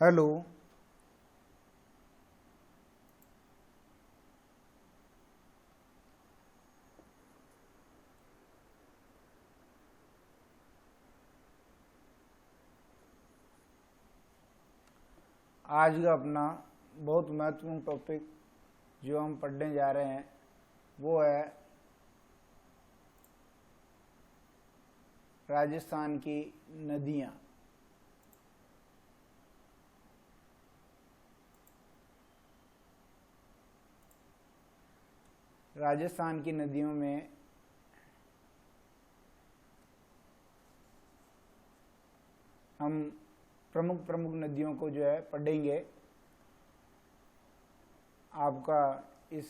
Hello. आज का अपना बहुत महत्वपूर्ण टॉपिक जो हम पढ़ने जा रहे हैं वो है राजस्थान की नदियाँ। राजस्थान की नदियों में हम प्रमुख प्रमुख नदियों को जो है पढ़ेंगे। आपका इस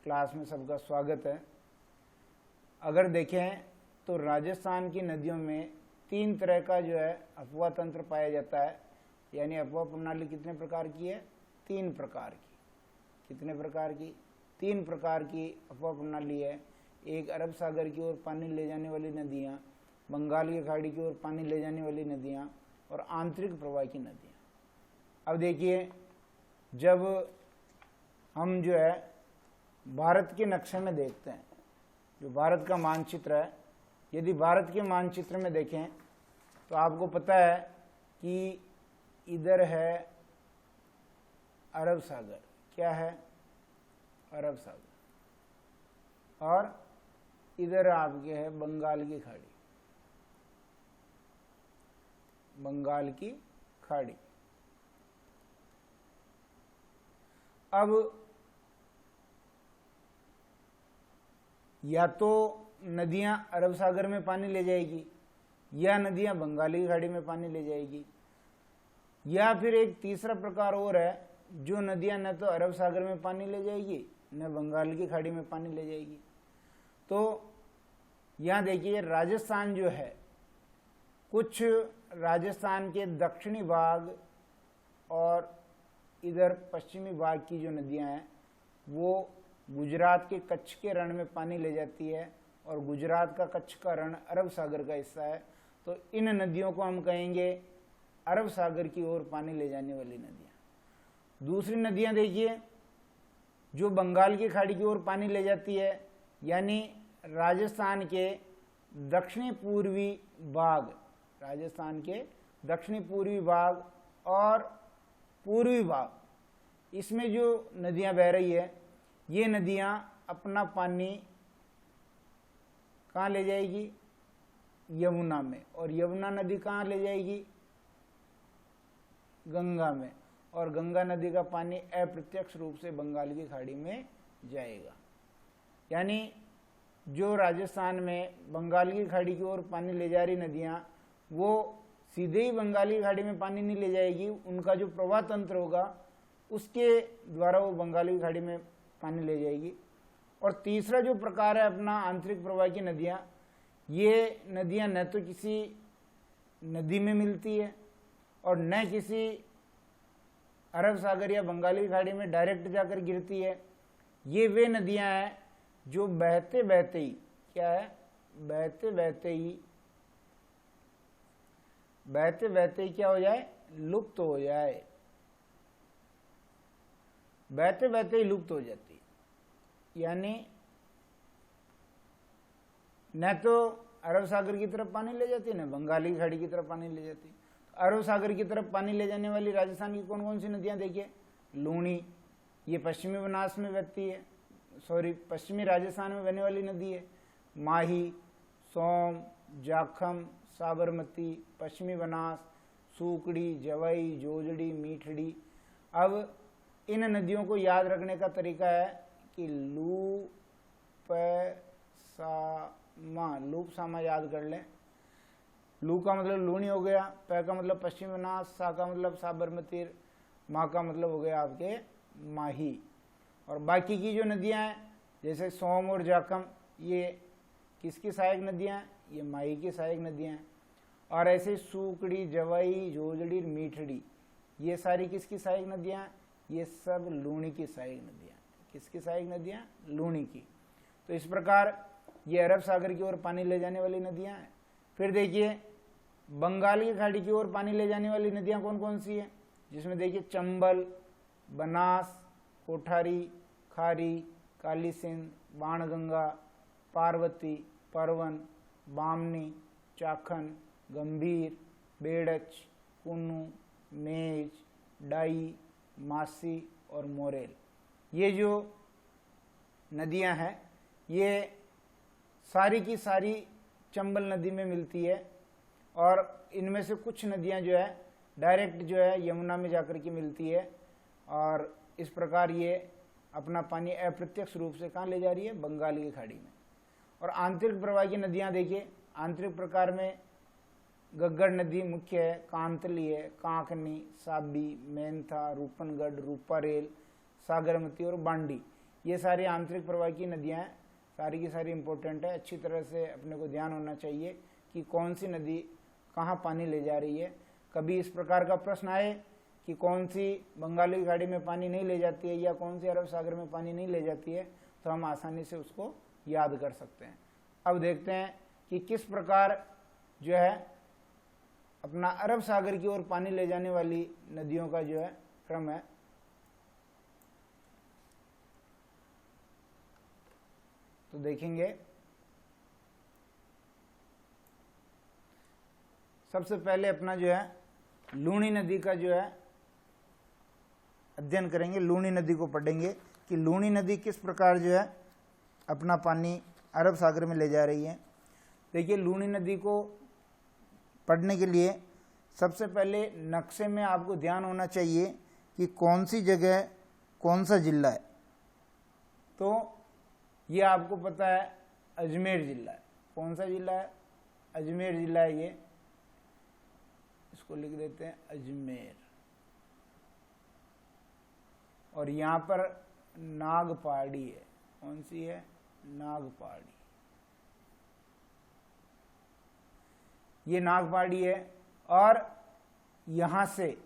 क्लास में सबका स्वागत है। अगर देखें तो राजस्थान की नदियों में 3 तरह का जो है अफवाह तंत्र पाया जाता है, यानी अफवाह प्रणाली कितने प्रकार की है? 3 प्रकार की। कितने प्रकार की? 3 प्रकार की अफवाह प्रणाली है। एक अरब सागर की ओर पानी ले जाने वाली नदियाँ, बंगाल की खाड़ी की ओर पानी ले जाने वाली नदियाँ और आंतरिक प्रवाह की नदियाँ। अब देखिए, जब हम जो है भारत के नक्शे में देखते हैं, जो भारत का मानचित्र है, यदि भारत के मानचित्र में देखें तो आपको पता है कि इधर है अरब सागर। क्या है? अरब सागर। और इधर आपके है बंगाल की खाड़ी। बंगाल की खाड़ी। अब या तो नदियां अरब सागर में पानी ले जाएगी या नदियां बंगाल की खाड़ी में पानी ले जाएगी, या फिर एक तीसरा प्रकार और है, जो नदियां न तो अरब सागर में पानी ले जाएगी न बंगाल की खाड़ी में पानी ले जाएगी। तो यहां देखिए, राजस्थान जो है, कुछ राजस्थान के दक्षिणी भाग और इधर पश्चिमी भाग की जो नदियां हैं वो गुजरात के कच्छ के रण में पानी ले जाती है, और गुजरात का कच्छ का रण अरब सागर का हिस्सा है। तो इन नदियों को हम कहेंगे अरब सागर की ओर पानी ले जाने वाली नदियां। दूसरी नदियां देखिए, जो बंगाल की खाड़ी की ओर पानी ले जाती है, यानी राजस्थान के दक्षिणी पूर्वी भाग, राजस्थान के दक्षिणी पूर्वी भाग और पूर्वी भाग, इसमें जो नदियां बह रही है, ये नदियां अपना पानी कहाँ ले जाएगी? यमुना में। और यमुना नदी कहाँ ले जाएगी? गंगा में। और गंगा नदी का पानी अप्रत्यक्ष रूप से बंगाल की खाड़ी में जाएगा। यानी जो राजस्थान में बंगाल की खाड़ी की ओर पानी ले जा रही नदियां, वो सीधे ही बंगाल की खाड़ी में पानी नहीं ले जाएगी। उनका जो प्रवाह तंत्र होगा उसके द्वारा वो बंगाल की खाड़ी में पानी ले जाएगी। और तीसरा जो प्रकार है अपना आंतरिक प्रवाह की नदियां, ये नदियां न तो किसी नदी में मिलती है और न किसी अरब सागर या बंगाल की खाड़ी में डायरेक्ट जाकर गिरती है। ये वे नदियां हैं जो बहते बहते ही, क्या है? बहते बहते ही क्या हो जाए? लुप्त हो जाए। बहते बहते ही लुप्त हो जाती है। यानी न तो अरब सागर की तरफ पानी ले जाती है, न बंगाल की खाड़ी की तरफ पानी ले जाती है। अरब सागर की तरफ पानी ले जाने वाली राजस्थान की कौन कौन सी नदियां देखिए? लूणी, ये पश्चिमी बनास में बहती है, पश्चिमी राजस्थान में बहने वाली नदी है। माही, सोम, जाखम, साबरमती, पश्चिमी बनास, सूकड़ी, जवाई, जोजड़ी, मीठड़ी। अब इन नदियों को याद रखने का तरीका है कि लूप सामा याद कर लें। लू का मतलब लूणी हो गया, पै का मतलब पश्चिमी बनास, सा का मतलब साबरमती, माँ का मतलब हो गया आपके माही। और बाकी की जो नदियां हैं जैसे सोम और जाखम, ये किसकी सहायक नदियां हैं? ये माही की सहायक नदियां हैं। और ऐसे सूकड़ी, जवाई, जोजड़ी, मीठड़ी, ये सारी किसकी सहायक नदियां हैं? ये सब लूणी की सहायक नदियां। किसकी सहायक नदियां? लूणी की। तो इस प्रकार ये अरब सागर की ओर पानी ले जाने वाली नदियां हैं। फिर देखिए, बंगाल की खाड़ी की ओर पानी ले जाने वाली नदियां कौन कौन सी हैं? जिसमें देखिए चंबल, बनास, कोठारी, खारी, काली सिंध, बाणगंगा, पार्वती, परवन, बामनी, चाखन, गंभीर, बेड़च, कुन्नू, मेज, डाई, मासी और मोरेल। ये जो नदियां हैं ये सारी की सारी चंबल नदी में मिलती है और इनमें से कुछ नदियां जो है डायरेक्ट जो है यमुना में जाकर के मिलती है और इस प्रकार ये अपना पानी अप्रत्यक्ष रूप से कहाँ ले जा रही है, बंगाल की खाड़ी में। और आंतरिक प्रवाह की नदियां देखिए, आंतरिक प्रकार में गग्गड़ नदी मुख्य है, कांतली है, कांकनी, साबी, मेंथा, रूपनगढ़, रूपारेल, सागरमती और बांडी, ये सारी आंतरिक प्रवाह की नदियां हैं, सारी की सारी इंपॉर्टेंट है। अच्छी तरह से अपने को ध्यान होना चाहिए कि कौन सी नदी कहाँ पानी ले जा रही है। कभी इस प्रकार का प्रश्न आए कि कौन सी बंगाल की खाड़ी में पानी नहीं ले जाती है या कौन सी अरब सागर में पानी नहीं ले जाती है, तो हम आसानी से उसको याद कर सकते हैं। अब देखते हैं कि किस प्रकार जो है अपना अरब सागर की ओर पानी ले जाने वाली नदियों का जो है क्रम है। तो देखेंगे सबसे पहले अपना जो है लूणी नदी का जो है अध्ययन करेंगे, लूणी नदी को पढ़ेंगे कि लूणी नदी किस प्रकार जो है अपना पानी अरब सागर में ले जा रही है। देखिए लूणी नदी को पढ़ने के लिए सबसे पहले नक्शे में आपको ध्यान होना चाहिए कि कौन सी जगह कौन सा जिला है। तो ये आपको पता है अजमेर जिला है। कौन सा जिला है, अजमेर जिला है। ये इसको लिख देते हैं अजमेर। और यहाँ पर नागपाड़ी है। कौन सी है, नागपाड़ी। ये नागपाड़ी है और यहां से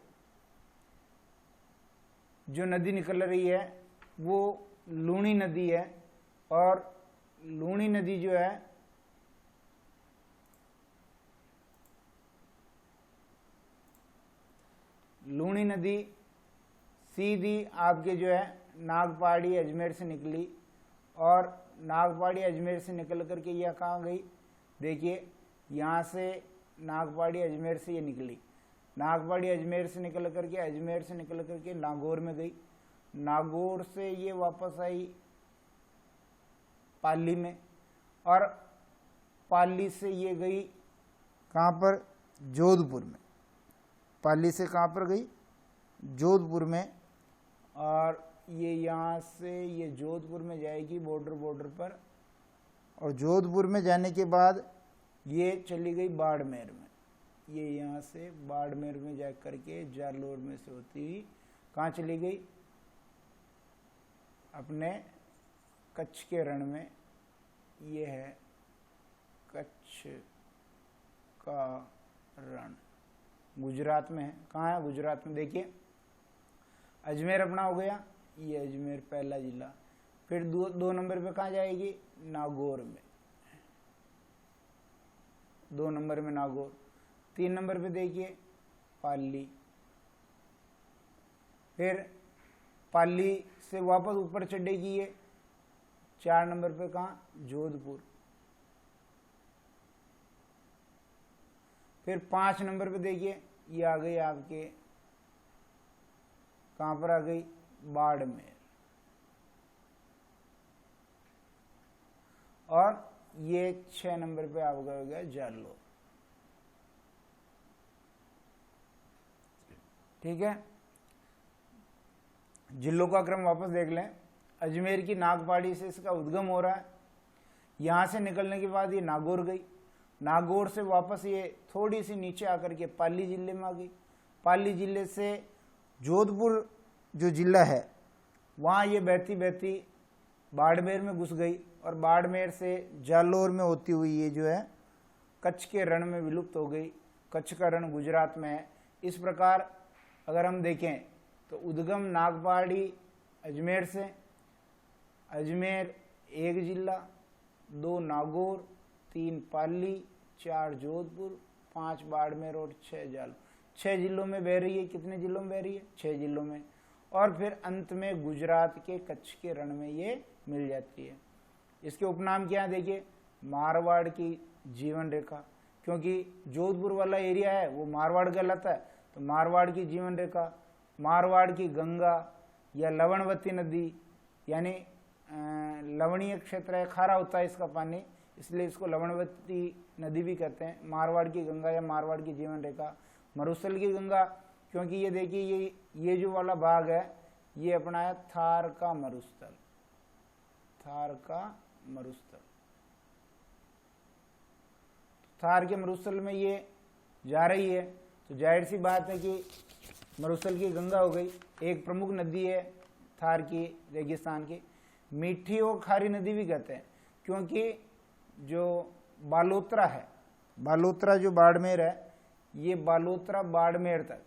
जो नदी निकल रही है वो लूणी नदी है और लूणी नदी जो है लूणी नदी सीधी आपके जो है नागपाड़ी अजमेर से निकली और नागपाड़ी अजमेर से निकल करके यह कहाँ गई, देखिए यहाँ से नागपाड़ी अजमेर से ये निकली, नागपाड़ी अजमेर से निकल करके अजमेर से निकल करके नागौर में गई, नागौर से ये वापस आई पाली में और पाली से ये गई कहाँ पर, जोधपुर में। पाली से कहाँ पर गई, जोधपुर में। और ये यहाँ से ये जोधपुर में जाएगी बॉर्डर पर और जोधपुर में जाने के बाद ये चली गई बाड़मेर में। ये यहाँ से बाड़मेर में जा करके जालोर में से होती हुई कहाँ चली गई, अपने कच्छ के रण में। ये है कच्छ का रण, गुजरात में है। कहाँ है, गुजरात में। देखिए अजमेर अपना हो गया, ये अजमेर पहला जिला। फिर दो नंबर पे कहाँ जाएगी, नागौर में। 2 नंबर में नागौर। 3 नंबर पे देखिए पाली। फिर पाली से वापस ऊपर चढ़ेगी ये 4 नंबर पे कहाँ, जोधपुर। फिर 5 नंबर पे देखिए ये आ गई आपके कहाँ पर आ गई, बाड़मेर। और ये 6 नंबर पे आपका हो गया जालोर। ठीक है, जिलों का क्रम वापस देख लें। अजमेर की नागपाड़ी से इसका उद्गम हो रहा है। यहां से निकलने के बाद ये नागौर गई, नागौर से वापस ये थोड़ी सी नीचे आकर के पाली जिले में आ गई। पाली जिले से जोधपुर जो जिला है वहाँ ये बहती बहती बाड़मेर में घुस गई और बाड़मेर से जालोर में होती हुई ये जो है कच्छ के रण में विलुप्त हो गई। कच्छ का रण गुजरात में है। इस प्रकार अगर हम देखें तो उद्गम नागपाड़ी अजमेर से, अजमेर 1 जिला, 2 नागौर, 3 पाली, 4 जोधपुर, 5 बाड़मेर और 6 जालोर। 6 जिलों में बह रही है। कितने जिलों में बह रही है? 6 जिलों में। और फिर अंत में गुजरात के कच्छ के रण में ये मिल जाती है। इसके उपनाम क्या है? देखिए, मारवाड़ की जीवन रेखा, क्योंकि जोधपुर वाला एरिया है वो मारवाड़ कहलाता है, तो मारवाड़ की जीवन रेखा, मारवाड़ की गंगा या लवणवती नदी, यानी लवणीय क्षेत्र है, खारा होता है इसका पानी, इसलिए इसको लवणवती नदी भी कहते हैं। मारवाड़ की गंगा या मारवाड़ की जीवन रेखा, मरुस्थल की गंगा, क्योंकि ये देखिए ये जो वाला भाग है ये अपना है थार का मरुस्थल, थार का मरुस्थल। थार के मरुस्थल में ये जा रही है, तो जाहिर सी बात है कि मरुस्थल की गंगा हो गई। एक प्रमुख नदी है थार की, रेगिस्तान की। मीठी और खारी नदी भी कहते हैं, क्योंकि जो बालोतरा है, बालोतरा जो बाड़मेर है, ये बालोतरा बाड़मेर तक,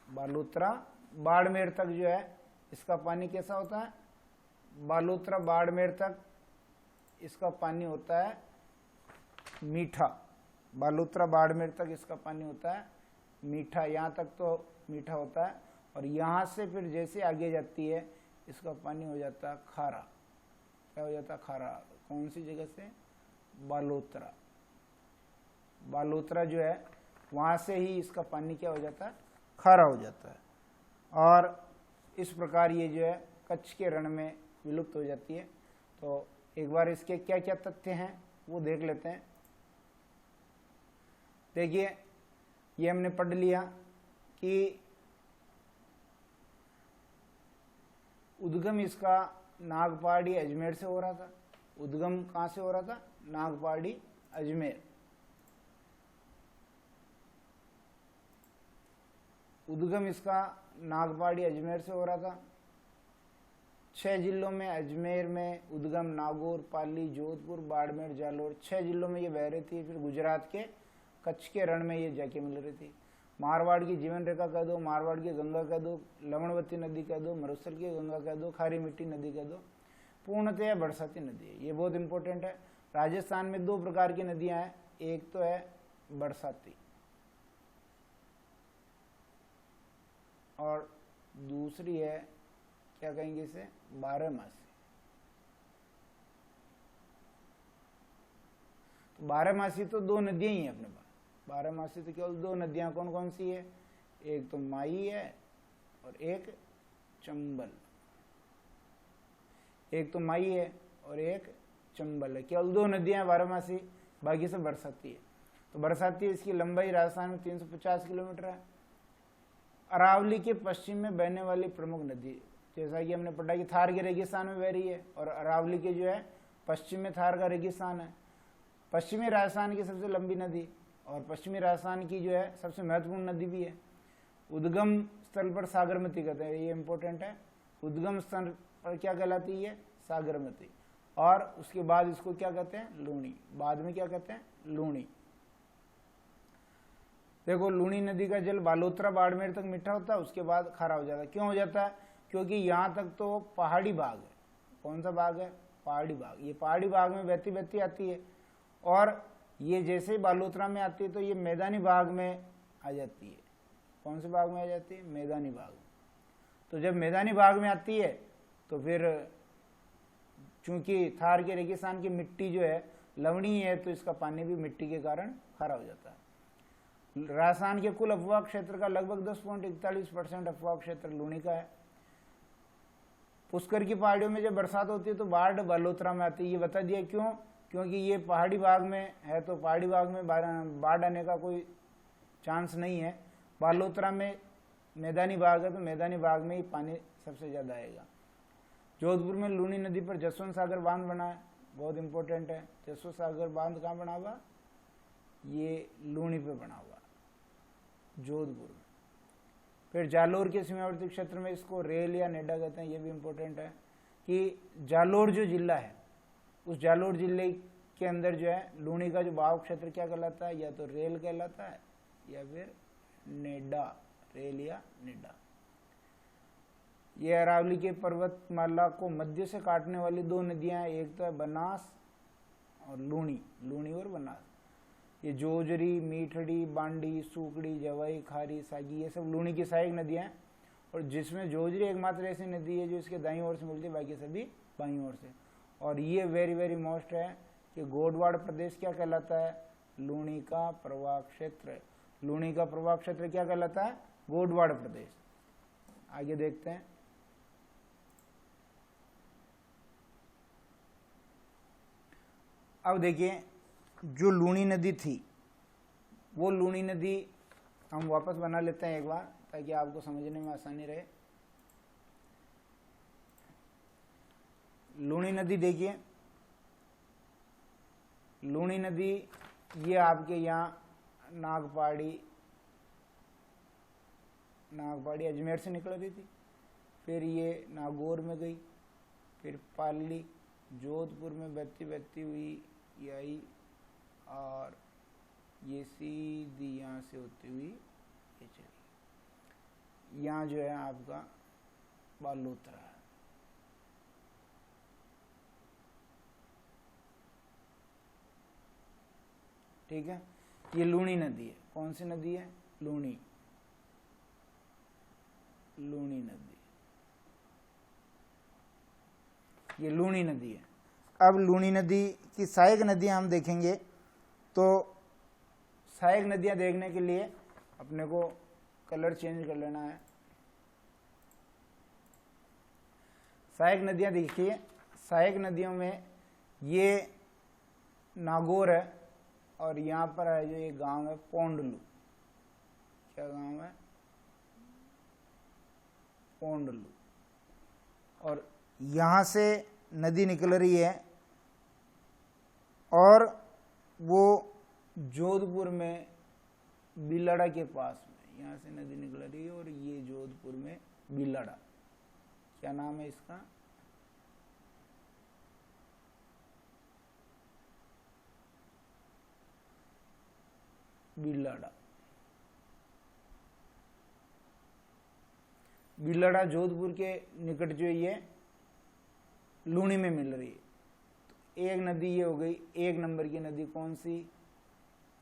बालोतरा बाड़मेर तक जो है इसका पानी कैसा होता है? बालोतरा बाड़मेर तक इसका पानी होता है मीठा। बालोतरा बाड़मेर तक इसका पानी होता है मीठा, यहाँ तक तो मीठा होता है। और यहाँ से फिर जैसे आगे जाती है इसका पानी हो जाता है खारा। क्या हो जाता है? खारा। कौन सी जगह से? बालोतरा। बालोतरा जो है वहाँ से ही इसका पानी क्या हो जाता है? खारा हो जाता है। और इस प्रकार ये जो है कच्छ के रण में विलुप्त हो जाती है। तो एक बार इसके क्या क्या तथ्य हैं वो देख लेते हैं। देखिए, ये हमने पढ़ लिया कि उद्गम इसका नागपाड़ी अजमेर से हो रहा था। उद्गम कहाँ से हो रहा था? नागपाड़ी अजमेर। उद्गम इसका नागपाड़ी अजमेर से हो रहा था। 6 जिलों में, अजमेर में उद्गम नागौर, पाली, जोधपुर, बाड़मेर, जालोर, 6 जिलों में ये बह रही थी। फिर गुजरात के कच्छ के रण में ये जाके मिल रही थी। मारवाड़ की जीवन रेखा कह दो, मारवाड़ की गंगा कह दो, लवणवती नदी कह दो, मरुस्थल की गंगा कह दो, खारी मिट्टी नदी कह दो, पूर्णतया बरसाती नदी है। ये बहुत इंपॉर्टेंट है। राजस्थान में 2 प्रकार की नदियां हैं, एक तो है बरसाती और दूसरी है, क्या कहेंगे इसे? बारहमासी। तो बारहमासी तो 2 नदियां ही हैं अपने पास। बारहमासी तो केवल 2 नदियां कौन कौन सी है? एक तो माई है और एक चंबल। एक तो माई है और एक चंबल है। केवल 2 नदियां बारहमासी, बाकी सब बरसाती है। तो बरसाती, इसकी लंबाई राजस्थान में 350 किलोमीटर है। अरावली के पश्चिम में बहने वाली प्रमुख नदी, जैसा कि हमने पढ़ा कि थार के रेगिस्तान में बह रही है और अरावली के जो है पश्चिम में थार का रेगिस्तान है। पश्चिमी राजस्थान की सबसे लंबी नदी और पश्चिमी राजस्थान की जो है सबसे महत्वपूर्ण नदी भी है। उद्गम स्थल पर सागरमती कहते हैं, ये इंपॉर्टेंट है। उद्गम स्थल पर क्या कहलाती है? सागरमती। और उसके बाद इसको क्या कहते हैं? लूणी। बाद में क्या कहते हैं? लूणी। देखो, लूणी नदी का जल बालोतरा बाड़मेर तक मीठा होता है, उसके बाद खारा हो जाता है। क्यों हो जाता है? क्योंकि यहाँ तक तो पहाड़ी भाग है। कौन सा भाग है? पहाड़ी भाग। ये पहाड़ी भाग में बहती बहती आती है और ये जैसे ही बालोतरा में आती है तो ये मैदानी भाग में आ जाती है। कौन से भाग में आ जाती है? मैदानी भाग में। तो जब मैदानी भाग में आती है तो फिर चूंकि थार के रेगिस्तान की मिट्टी जो है लवणीय है, तो इसका पानी भी मिट्टी के कारण खारा हो जाता है। राजस्थान के कुल अपवाह क्षेत्र का लगभग 10.41% अपवाह क्षेत्र लूणी का है। पुष्कर की पहाड़ियों में जब बरसात होती है तो बाढ़ बालोतरा में आती है। ये बता दिया क्यों? क्योंकि ये पहाड़ी भाग में है, तो पहाड़ी भाग में बाढ़ आने का कोई चांस नहीं है। बालोतरा में मैदानी भाग है, तो मैदानी भाग में ही पानी सबसे ज़्यादा आएगा। जोधपुर में लूणी नदी पर जसवंत सागर बांध बना है, बहुत इंपॉर्टेंट है। जसवंत सागर बांध कहाँ बना हुआ? ये लूणी पे बना हुआ, जोधपुर में। फिर जालोर के सीमावर्ती क्षेत्र में इसको रेल या नेडा कहते हैं, ये भी इंपॉर्टेंट है कि जालोर जो जिला है, उस जालोर जिले के अंदर जो है लूणी का जो बहाव क्षेत्र क्या कहलाता है? या तो रेल कहलाता है या फिर नेडा, रेल या नेडा। ये अरावली के पर्वतमाला को मध्य से काटने वाली 2 नदियां हैं, एक तो है बनास और लूणी, लूणी और बनास। ये जोजरी, मीठड़ी, बांडी, सूकड़ी, जवाई, खारी, सागी, ये सब लूणी की सहायक नदियां हैं। और जिसमें जोजरी एकमात्र ऐसी नदी है जो इसके दाईं ओर से मिलती है, बाकी सभी बाईं ओर से। और ये वेरी वेरी मोस्ट है कि गोडवाड़ प्रदेश क्या कहलाता है? लूणी का प्रवाह क्षेत्र। लूणी का प्रवाह क्षेत्र क्या कहलाता है? गोडवाड़ प्रदेश। आगे देखते हैं। अब देखिए, जो लूणी नदी थी वो लूणी नदी हम वापस बना लेते हैं एक बार, ताकि आपको समझने में आसानी रहे। लूणी नदी देखिए, लूणी नदी ये आपके यहाँ नागपाड़ी अजमेर से निकल रही थी, फिर ये नागौर में गई, फिर पाली, जोधपुर में बहती बहती हुई ये आई, और ये सीधी यहाँ से होती हुई ये चली। यहाँ जो है आपका बालोतरा है। ठीक है, ये लूणी नदी है। कौन सी नदी है? लूणी नदी, ये लूणी नदी है। अब लूणी नदी की सहायक नदियां हम देखेंगे, तो सहायक नदियां देखने के लिए अपने को कलर चेंज कर लेना है। सहायक नदियां देखिए, सहायक नदियों में ये नागौर है, और यहाँ पर है जो ये गांव है पोंडलू। क्या गांव है? पोंडलू। और यहाँ से नदी निकल रही है, और वो जोधपुर में बिलाड़ा के पास में यहाँ से नदी निकल रही है, और ये जोधपुर में बिलाड़ा। क्या नाम है इसका? बिलाड़ा। बिलाड़ा जोधपुर के निकट जो ये लूणी में मिल रही है। तो एक नदी ये हो गई, एक नंबर की नदी कौन सी?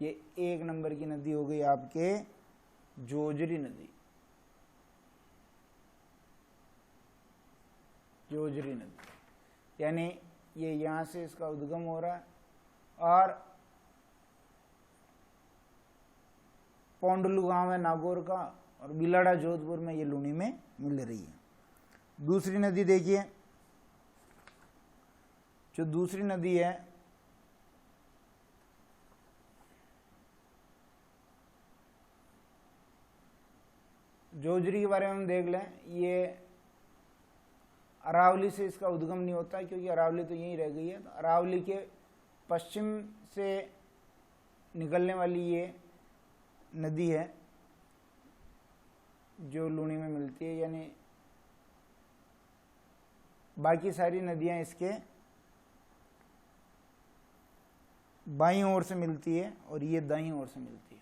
ये एक नंबर की नदी हो गई आपके जोजरी नदी। जोजरी नदी यानी ये यहां से इसका उद्गम हो रहा है, और पोंडलू गांव है नागौर का, और बिलाड़ा जोधपुर में ये लूणी में मिल रही है। दूसरी नदी देखिए, जो दूसरी नदी है जोजरी के बारे में हम देख लें। ये अरावली से इसका उद्गम नहीं होता, क्योंकि अरावली तो यहीं रह गई है। तो अरावली के पश्चिम से निकलने वाली ये नदी है जो लूणी में मिलती है, यानी बाकी सारी नदियां इसके बाईं ओर से मिलती है, और ये दाईं ओर से मिलती है।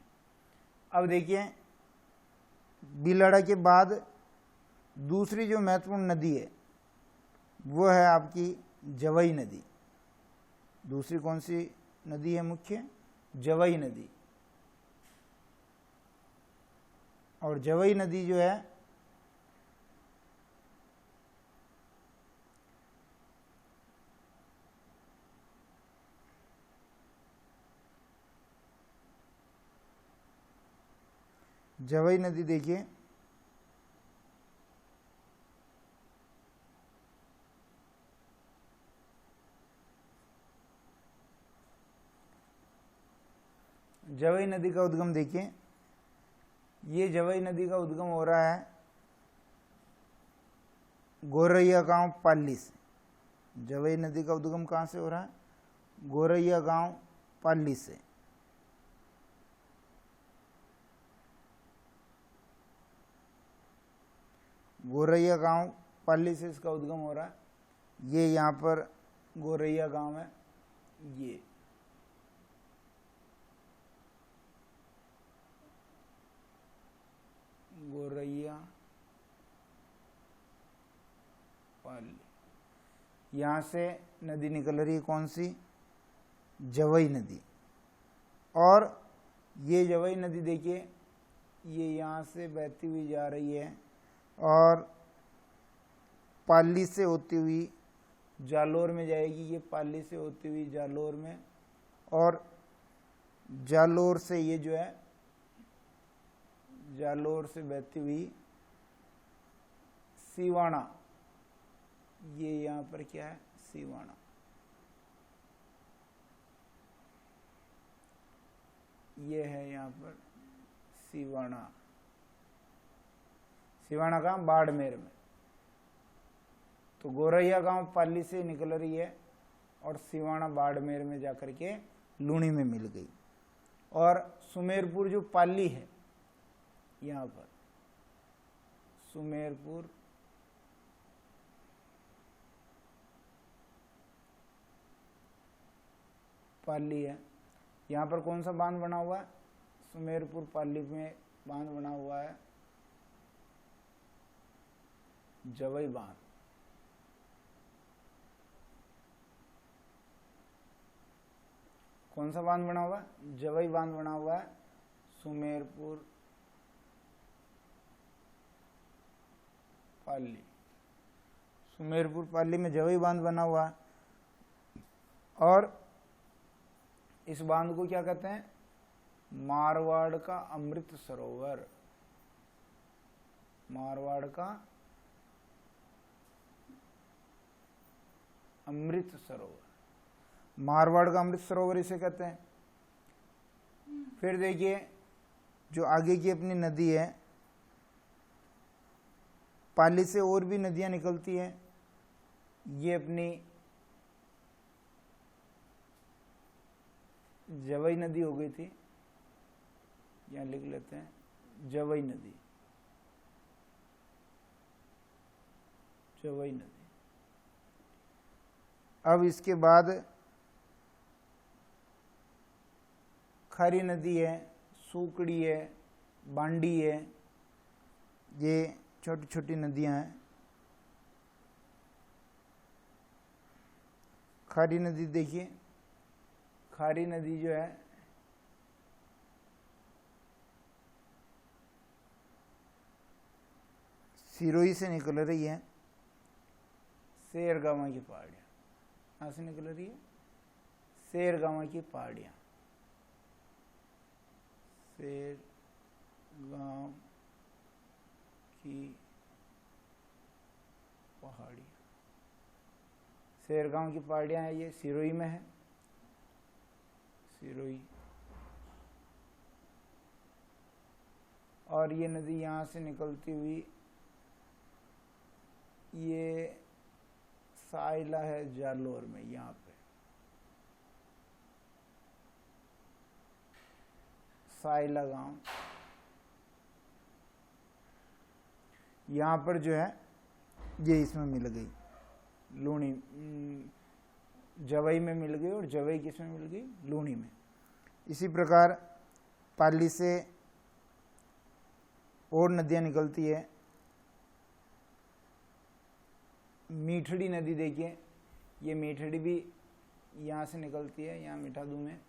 अब देखिए, बिलाड़ा के बाद दूसरी जो महत्वपूर्ण नदी है वो है आपकी जवई नदी। दूसरी कौन सी नदी है मुख्य? जवई नदी। और जवई नदी जो है जवई नदी देखिए, जवई नदी का उद्गम देखिए, ये जवई नदी का उद्गम हो रहा है गोरैया गांव पाली से। जवई नदी का उद्गम कहाँ से हो रहा है? गोरैया गांव पाली से। गोरैया गांव पाली से इसका उद्गम हो रहा है। ये यहाँ पर गोरैया गांव है, ये गोरैया पाली। यहाँ से नदी निकल रही है कौन सी? जवई नदी। और ये जवई नदी देखिए, ये यहाँ से बहती हुई जा रही है और पाली से होती हुई जालोर में जाएगी। ये पाली से होती हुई जालोर में, और जालोर से ये जो है, जालोर से बहती हुई सीवाना, ये यहाँ पर क्या है, सीवाना। ये है यहाँ पर सीवाना। सीवाना कहाँ, बाड़मेर में। तो गोरैया गांव पाली से निकल रही है और सीवाना बाड़मेर में जाकर के लूणी में मिल गई। और सुमेरपुर जो पाली है, यहाँ पर सुमेरपुर पाली है, यहाँ पर कौन सा बांध बना हुआ है, सुमेरपुर पाली में बांध बना हुआ है जवई बांध। कौन सा बांध बना हुआ है, जवई बांध बना हुआ है सुमेरपुर पाली। सुमेरपुर पाली में जवई बांध बना हुआ है। और इस बांध को क्या कहते हैं, मारवाड़ का अमृत सरोवर। मारवाड़ का अमृत सरोवर, मारवाड़ का अमृत सरोवर इसे कहते हैं। फिर देखिए जो आगे की अपनी नदी है, पाली से और भी नदियां निकलती हैं। ये अपनी जवई नदी हो गई थी, यहां लिख लेते हैं जवई नदी, जवई नदी। अब इसके बाद खारी नदी है, सूकड़ी है, बांडी है, ये छोटी छोटी नदियां हैं। खारी नदी देखिए, खारी नदी जो है सिरोही से निकल रही है, शेरगांव की पहाड़ियाँ। कहाँ से निकल रही है, शेरगांव की पहाड़ियाँ, शेरगांव की पहाड़ियाँ। शेरगांव की पहाड़ियाँ है, ये सिरोही में है, सिरोही। और ये नदी यहाँ से निकलती हुई ये साइला है जालोर में, यहाँ पे साइला गांव, यहाँ पर जो है ये इसमें मिल गई, लूणी जवई में मिल गई, और जवई किसमें मिल गई, लूणी में। इसी प्रकार पाली से और नदियां निकलती है। मीठड़ी नदी देखिए, ये मीठड़ी भी यहाँ से निकलती है, यहाँ मिठा दूं में।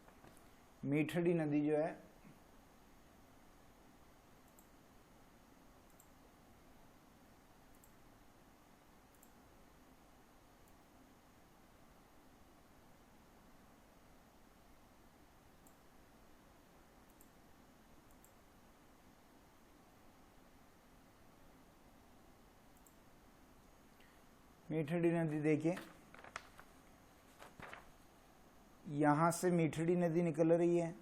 मीठड़ी नदी जो है मीठड़ी नदी देखिए, यहां से मीठड़ी नदी निकल रही है,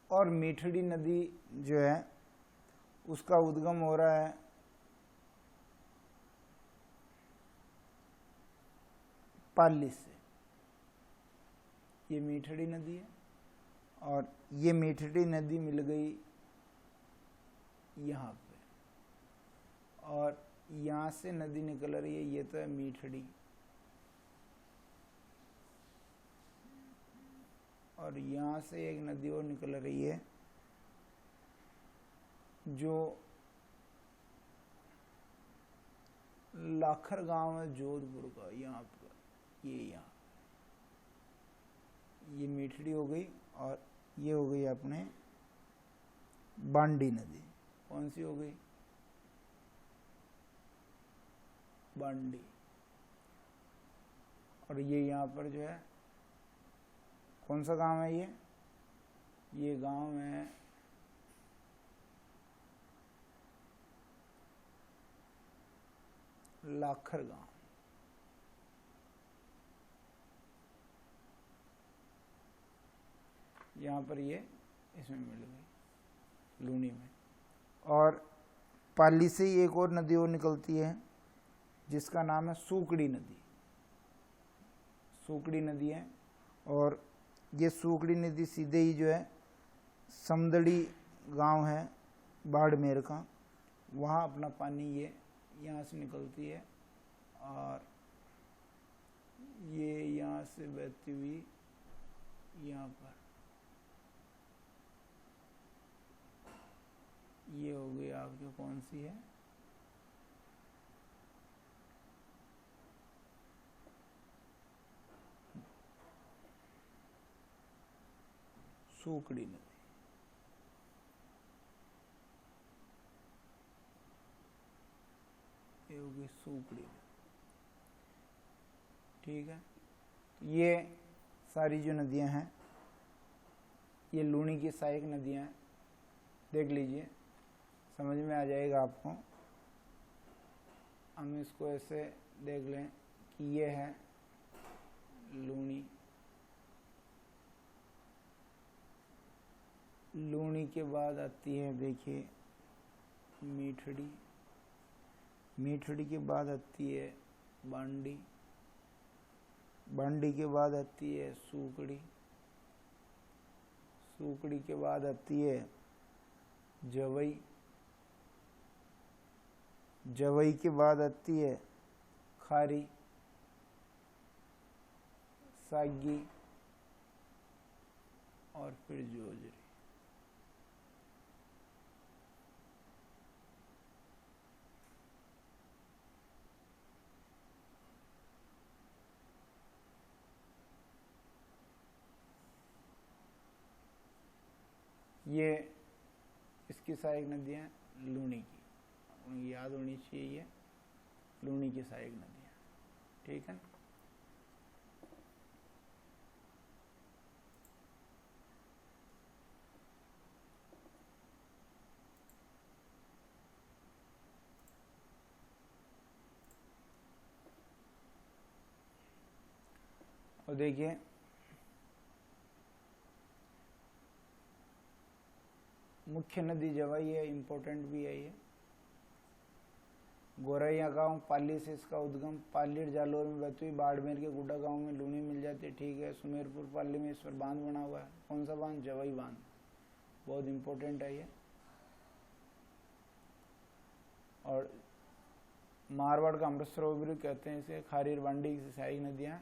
और मीठड़ी नदी जो है उसका उद्गम हो रहा है पाली से। ये मीठड़ी नदी है, और ये मीठड़ी नदी मिल गई यहाँ पे, और यहाँ से नदी निकल रही है, ये तो है मीठड़ी, और यहाँ से एक नदी और निकल रही है जो लाखर गांव है जोधपुर का, यहाँ पर, ये यहाँ ये मीठड़ी हो गई और ये हो गई अपने बांडी नदी। कौन सी हो गई? बांडी। और ये यहाँ पर जो है कौन सा गांव है? ये गांव है लाखर गांव। यहाँ पर ये इसमें मिल गई लूनी में। और पाली से ही एक और नदी और निकलती है जिसका नाम है सूकड़ी नदी। सूकड़ी नदी है और ये सूकड़ी नदी सीधे ही जो है समदड़ी गांव है बाड़मेर का, वहाँ अपना पानी ये यहाँ से निकलती है और ये यहाँ से बहती हुई यहाँ पर ये हो गई आपकी कौन सी है? सूकड़ी नदी। ये हो गई सूकड़ी नदी। ठीक है, ये सारी जो नदियां हैं ये लूनी की सहायक नदियां हैं। देख लीजिए, समझ में आ जाएगा आपको। हम इसको ऐसे देख लें कि ये है लूनी। लूनी के बाद आती है देखिए मीठड़ी। मीठड़ी के बाद आती है बांडी। बांडी के बाद आती है सूकड़ी। सूकड़ी के बाद आती है जवई। जवई के बाद आती है खारी, सागी और फिर जोजरी। ये इसकी सहायक नदियाँ लूनी की, याद होनी चाहिए, ये लूनी की सहायक नदियाँ। ठीक है, और देखिए मुख्य नदी जवाई है, इम्पोर्टेंट भी है ये। गोरैया गांव पाली से इसका उद्गम। पालीर जालोर में बहती हुई बाड़मेर के गुड्डा गांव में लूनी मिल जाती है। ठीक है, सुमेरपुर पाली में इस पर बांध बना हुआ है। कौन सा बांध? जवाई बांध। बहुत इम्पोर्टेंट है ये। और मारवाड़ का अमृत सरोवर भी कहते हैं इसे। खारीर बांडी की सहायक नदियाँ।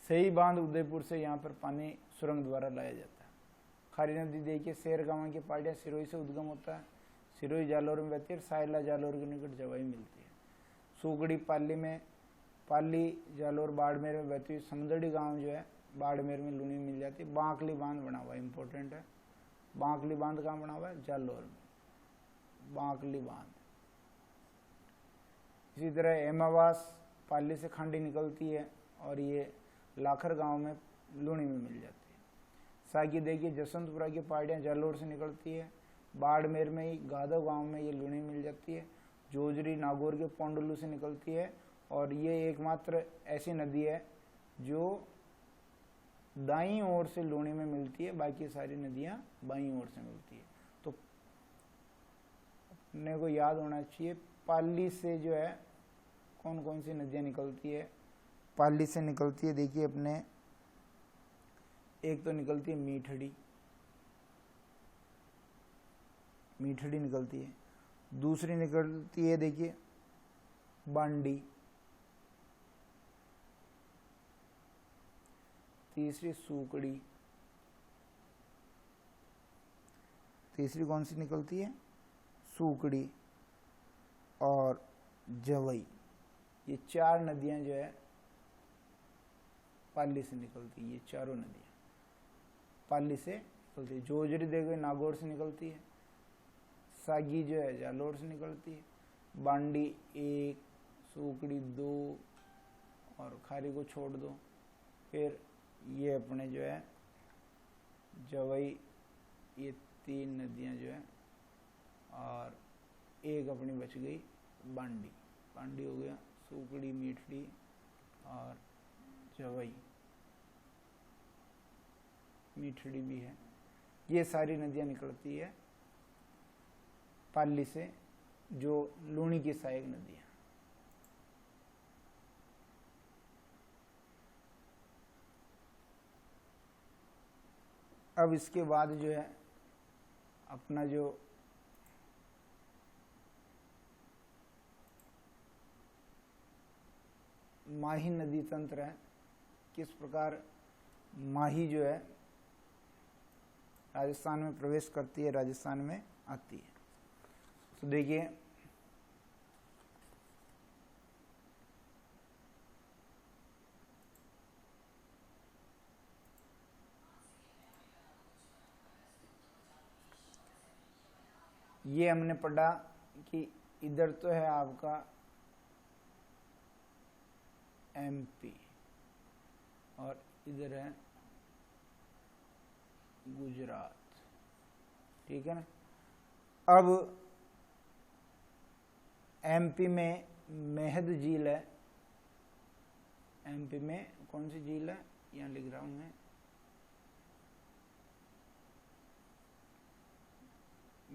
सही बांध उदयपुर से यहाँ पर पानी सुरंग द्वारा लाया जाता है। खारी नदी देखिए शेर गांव की पाड़िया सिरोही से उद्गम होता है। सिरोही जालोर में बहती है। सायला जालोर के निकट जवाई मिलती है। सूगड़ी पाली में, पाली जालोर बाड़मेर में बहती हुई समदड़ी गांव जो है बाड़मेर में लूनी मिल जाती है। बांकली बांध बना हुआ है, इंपॉर्टेंट है। बांकली बांध कहाँ बना हुआ है? जालोर में, बांकली बांध। इसी तरह हेमावास पाली से खांडी निकलती है और ये लाखर गांव में लूनी में मिल जाती है। सागी देखिए जसवंतपुरा की पहाड़ियाँ जालोर से निकलती है। बाड़मेर में ही गादव गांव में ये लूनी मिल जाती है। जोजरी नागौर के पोंडलू से निकलती है और ये एकमात्र ऐसी नदी है जो दाईं ओर से लूनी में मिलती है, बाकी सारी नदियां बाईं ओर से मिलती है। तो अपने को याद होना चाहिए पाली से जो है कौन कौन सी नदियां निकलती है। पाली से निकलती है देखिए अपने, एक तो निकलती है मीठड़ी, मीठड़ी निकलती है। दूसरी निकलती है देखिए बांडी। तीसरी सूकड़ी। तीसरी कौन सी निकलती है? सूकड़ी और जवई। ये 4 नदियां जो है पाली से निकलती है, ये चारों नदियां। पाली से निकलती है। जोजरी देखो नागौर से निकलती है। सागी जो है जालोर से निकलती है। बांडी 1, सूकड़ी 2 और खारी को छोड़ दो। फिर ये अपने जो है जवई, ये 3 नदियां जो है, और एक अपनी बच गई बांडी। बांडी हो गया, सूकड़ी, मीठड़ी और जवई, मीठड़ी भी है। ये सारी नदियां निकलती है पाली से, जो लूणी की सहायक नदी है। अब इसके बाद जो है अपना जो माही नदी तंत्र है, किस प्रकार माही जो है राजस्थान में प्रवेश करती है, राजस्थान में आती है। तो देखिए ये हमने पढ़ा कि इधर तो है आपका एमपी और इधर है गुजरात, ठीक है ना। अब एमपी में मेहद झील है। एमपी में कौन सी झील है, यहाँ लिख रहा हूं मैं,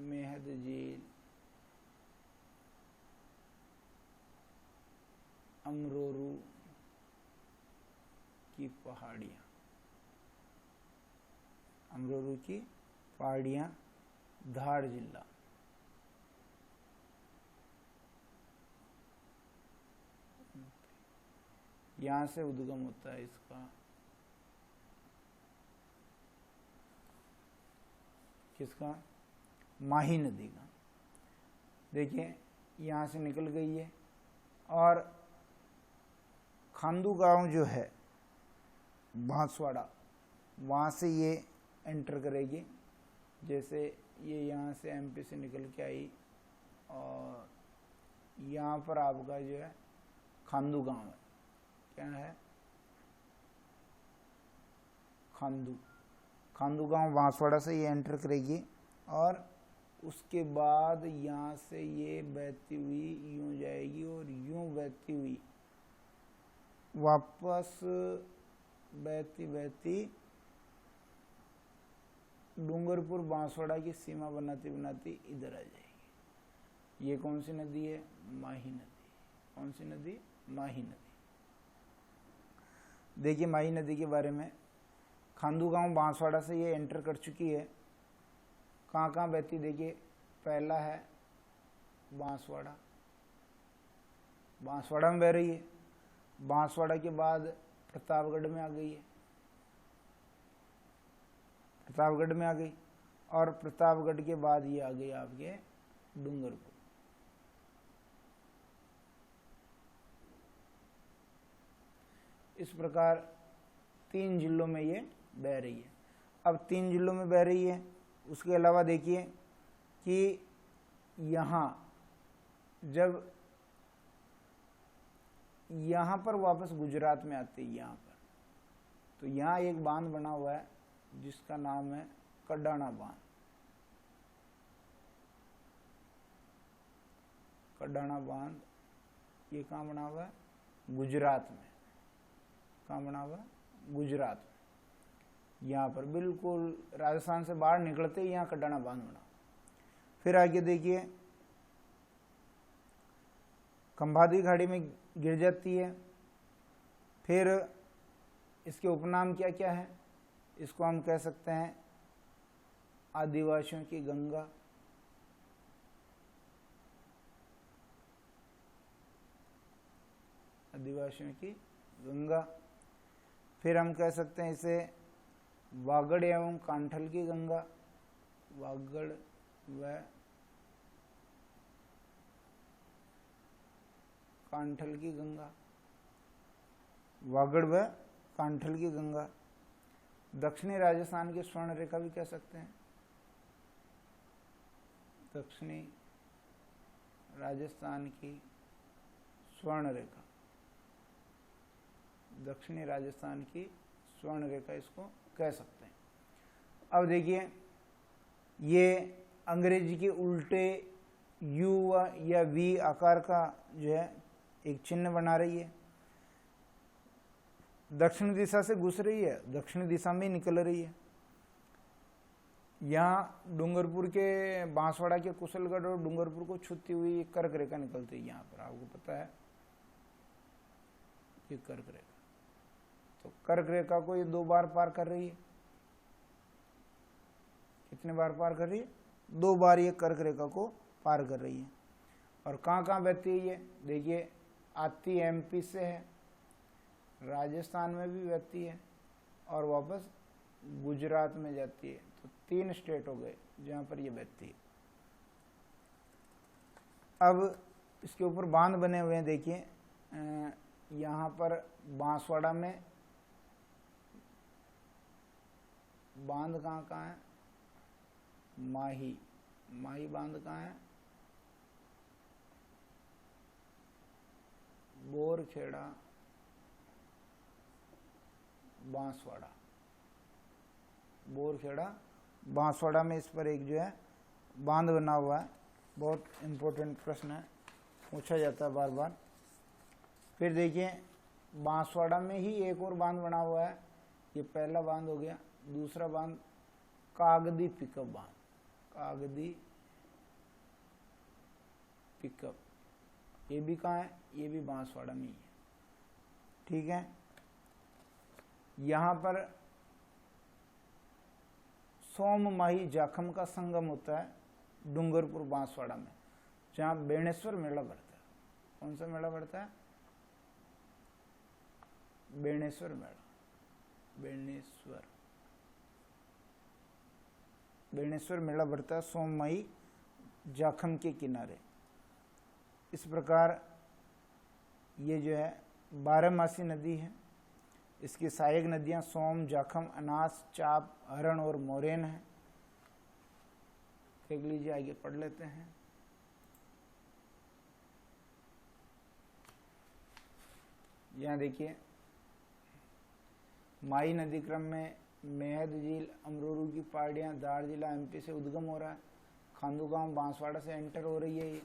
मेहद झील, अमरोरू की पहाड़ियां, अमरोरू की पहाड़ियां, धार जिला। यहां से उद्गम होता है इसका, किसका, माही नदी का। देखिए यहां से निकल गई है और खांदू गांव जो है बांसवाड़ा, वहाँ से ये एंटर करेगी। जैसे ये यहाँ से एमपी से निकल के आई और यहाँ पर आपका जो है खांदू गांव है। क्या है, खांदू, खांदू गांव बांसवाड़ा से ये एंटर करेगी और उसके बाद यहाँ से ये बहती हुई यूं जाएगी और यूं बहती हुई वापस बहती बहती डूंगरपुर बांसवाड़ा की सीमा बनाती बनाती इधर आ जाएगी। ये कौन सी नदी है, माही नदी। कौन सी नदी, माही नदी। देखिए माही नदी के बारे में, खांदू गांव बांसवाड़ा से ये एंटर कर चुकी है। कहाँ कहाँ बहती, देखिए पहला है बांसवाड़ा, बांसवाड़ा में बह रही है। बांसवाड़ा के बाद प्रतापगढ़ में आ गई है, प्रतापगढ़ में आ गई और प्रतापगढ़ के बाद ये आ गई आपके डूंगरपुर। इस प्रकार 3 जिलों में ये बह रही है। अब 3 जिलों में बह रही है, उसके अलावा देखिए कि यहाँ जब यहाँ पर वापस गुजरात में आती है, यहाँ पर, तो यहाँ एक बांध बना हुआ है जिसका नाम है कडाना बांध। कडाना बांध ये कहाँ बना हुआ है, गुजरात में। कहाँ बना हुआ है, गुजरात में। यहाँ पर बिल्कुल राजस्थान से बाहर निकलते ही यहाँ कडाना बांध बना। फिर आगे देखिए खंभाती खाड़ी में गिर जाती है। फिर इसके उपनाम क्या क्या है, इसको हम कह सकते हैं आदिवासियों की गंगा, आदिवासियों की गंगा। फिर हम कह सकते हैं इसे वागड़ एवं कांठल की गंगा, वागड़ व कांठल की गंगा, वागड़ व कांठल की गंगा। दक्षिणी राजस्थान की स्वर्ण रेखा भी कह सकते हैं, दक्षिणी राजस्थान की स्वर्ण रेखा, दक्षिणी राजस्थान की स्वर्ण रेखा इसको कह सकते हैं। अब देखिए ये अंग्रेजी के उल्टे यू या वी आकार का जो है एक चिन्ह बना रही है, दक्षिण दिशा से घुस रही है, दक्षिणी दिशा में निकल रही है। यहाँ डूंगरपुर के बांसवाड़ा के कुशलगढ़ और डूंगरपुर को छूती हुई कर्क रेखा निकलती है, यहाँ पर आपको पता है ये कर्क रेखा। तो कर्क रेखा को ये 2 बार पार कर रही है, कितने बार पार कर रही है? 2 बार ये कर्क रेखा को पार कर रही है। और कहाँ कहाँ बहती है ये देखिए, आती एमपी से है, राजस्थान में भी बहती है और वापस गुजरात में जाती है। तो 3 स्टेट हो गए जहाँ पर ये बहती है। अब इसके ऊपर बांध बने हुए हैं, देखिए यहाँ पर बांसवाड़ा में बांध कहाँ कहाँ है? माही, माही बांध कहाँ है? बोरखेड़ा, बांसवाड़ा, बोरखेड़ा बांसवाड़ा में इस पर एक जो है बांध बना हुआ है। बहुत इम्पोर्टेंट प्रश्न है, पूछा जाता है बार बार। फिर देखिए बांसवाड़ा में ही एक और बांध बना हुआ है, ये पहला बांध हो गया। दूसरा बांध कागदी पिकअप बांध, कागदी पिकअप, ये भी कहाँ है? ये भी बांसवाड़ा में ही है, ठीक है। यहाँ पर सोममाही जाखम का संगम होता है डूंगरपुर बांसवाड़ा में, जहाँ बेणेश्वर मेला बढ़ता है। कौन सा मेला बढ़ता है? बेणेश्वर मेला, बेणेश्वर मेला बढ़ता है सोममाही जाखम के किनारे। इस प्रकार ये जो है 12मासी नदी है। इसकी सहायक नदियां सोम, जाखम, अनास, चाप, हरण और मोरेन है। देख लीजिए, आगे पढ़ लेते हैं। यहाँ देखिए माही नदी क्रम में मेहद झील, अमरूरू की पहाड़ियाँ, धार जिला एमपी से उद्गम हो रहा है। खांदू गांव बांसवाड़ा से एंटर हो रही है ये।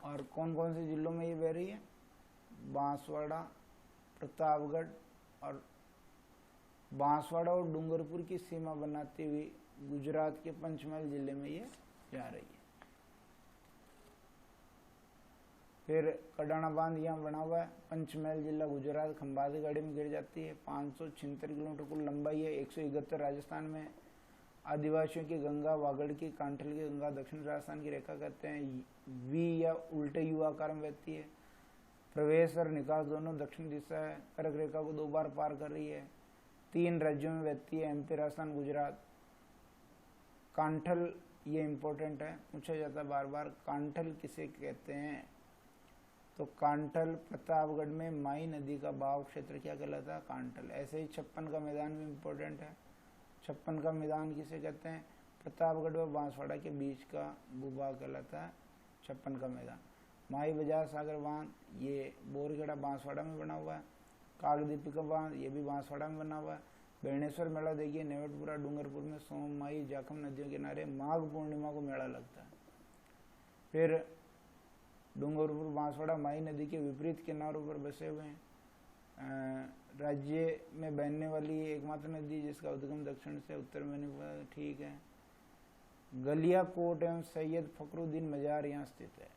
और कौन कौन से जिलों में ये बह रही है? बांसवाड़ा, प्रतापगढ़ और बांसवाड़ा और डूंगरपुर की सीमा बनाती हुई गुजरात के पंचमहल जिले में ये जा रही है। फिर कडाना बांध यहाँ बना हुआ है, पंचमहल जिला गुजरात, खंबाती गाड़ी में गिर जाती है। 576 किलोमीटर कुल लंबाई है। 171 राजस्थान में। आदिवासियों की गंगा, वागड़ की, कांठल की गंगा दक्षिण राजस्थान की रेखा कहते हैं। वी या उल्टे यू आकार में बहती है। प्रवेश और निकास दोनों दक्षिण दिशा है। कर्क रेखा को 2 बार पार कर रही है। 3 राज्यों में बहती है, एमपी, राजस्थान, गुजरात। कांठल, ये इंपॉर्टेंट है, पूछा जाता है बार बार, कांठल किसे कहते हैं? तो कांठल प्रतापगढ़ में माही नदी का बहाव क्षेत्र क्या कहलाता है? कांठल। ऐसे ही 56 का मैदान भी इम्पोर्टेंट है। 56 का मैदान किसे कहते हैं? प्रतापगढ़ व बांसवाड़ा के बीच का भूभाग कहलाता है 56 का मैदान। माही बाजार सागर बांध, ये बोरखेड़ा बांसवाड़ा में बना हुआ है। कागदी पिकअप बांध, ये भी बांसवाड़ा में बना हुआ है। बेणेश्वर मेला देखिए नेवटपुरा डूंगरपुर में सोम, माही, जाखम नदियों के किनारे माघ पूर्णिमा को मेला लगता है। फिर डूंगरपुर बांसवाड़ा माही नदी के विपरीत किनारों पर बसे हुए हैं। राज्य में बहने वाली एकमात्र नदी जिसका उद्गम दक्षिण से उत्तर में नहीं, ठीक है। गलियाकोट एवं सैयद फखरुद्दीन मजार यहाँ स्थित है।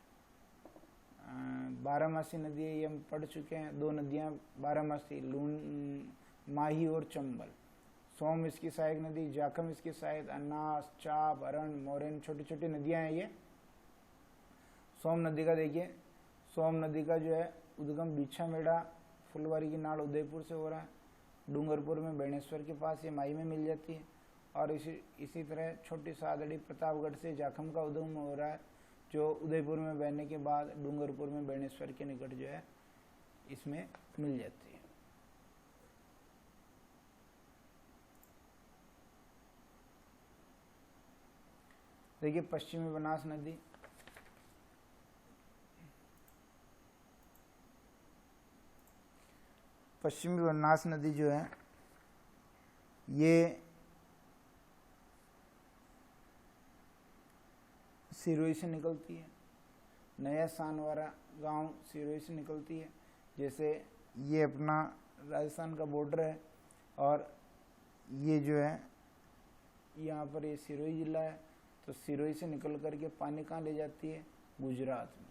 12मासी नदी है, ये हम पढ़ चुके हैं। 2 नदियाँ 12मासी, माही और चंबल। सोम इसकी सहायक नदी, जाखम इसकी सहायक, अनास, चाप, हरण, मोरेन छोटी छोटी नदियाँ हैं ये। सोम नदी का देखिए, सोम नदी का जो है उद्गम बीछा मेड़ा, फुलवारी की नाड़ उदयपुर से हो रहा है। डूंगरपुर में बेणेश्वर के पास ये माही में मिल जाती है। और इसी तरह छोटी सादड़ी प्रतापगढ़ से जाखम का उद्गम हो रहा है, जो उदयपुर में बहने के बाद डूंगरपुर में बेणेश्वर के निकट जो है इसमें मिल जाती है। देखिए पश्चिमी बनास नदी, पश्चिमी बनास नदी जो है ये सिरोही से निकलती है। नया सानवारा गांव सिरोही से निकलती है। जैसे ये अपना राजस्थान का बॉर्डर है और ये जो है यहाँ पर ये सिरोही जिला है, तो सिरोही से निकल करके पानी कहाँ ले जाती है? गुजरात में।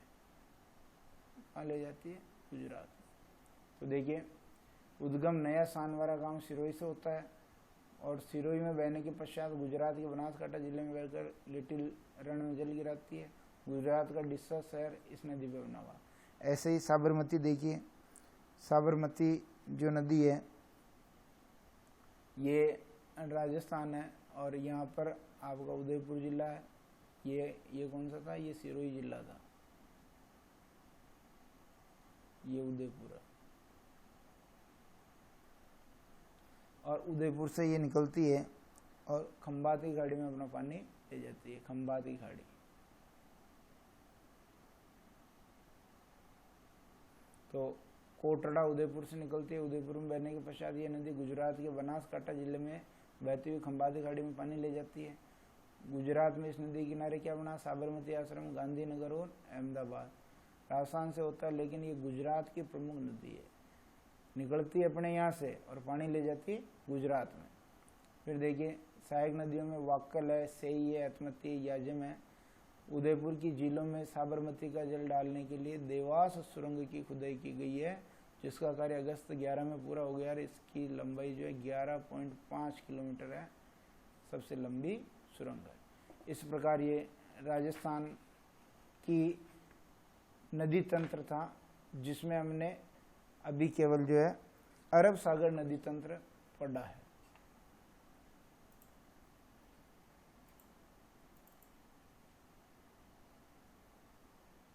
कहाँ ले जाती है? गुजरात में। तो देखिए उद्गम नया सानवारा गांव सिरोही से होता है और सिरोही में बहने के पश्चात गुजरात के बनासकांठा जिले में बहकर लिटिल रण में जल गिराती है। गुजरात का डिस्सा शहर इस नदी पर बना हुआ। ऐसे ही साबरमती, देखिए साबरमती जो नदी है ये राजस्थान है और यहाँ पर आपका उदयपुर जिला है। ये कौन सा था? ये सिरोही जिला था, ये उदयपुर है। और उदयपुर से ये निकलती है और खंबात की खाड़ी में अपना पानी ले जाती है। खंबात की खाड़ी, तो कोटड़ा उदयपुर से निकलती है। उदयपुर में बहने के पश्चात ये नदी गुजरात के बनासकांठा जिले में बहती हुई खंबात की खाड़ी में पानी ले जाती है। गुजरात में इस नदी किनारे क्या बना? साबरमती आश्रम, गांधीनगर और अहमदाबाद। राजस्थान से होता है लेकिन ये गुजरात की प्रमुख नदी है। निकलती है अपने यहाँ से और पानी ले जाती है गुजरात में। फिर देखिए सहायक नदियों में वाक्कल है, सेई है, अतमती है, याजम है। उदयपुर की झीलों में साबरमती का जल डालने के लिए देवास सुरंग की खुदाई की गई है, जिसका कार्य अगस्त 11 में पूरा हो गया और इसकी लंबाई जो है 11.5 किलोमीटर है। सबसे लंबी सुरंग है। इस प्रकार ये राजस्थान की नदी तंत्र था, जिसमें हमने अभी केवल जो है अरब सागर नदी तंत्र पढ़ा है।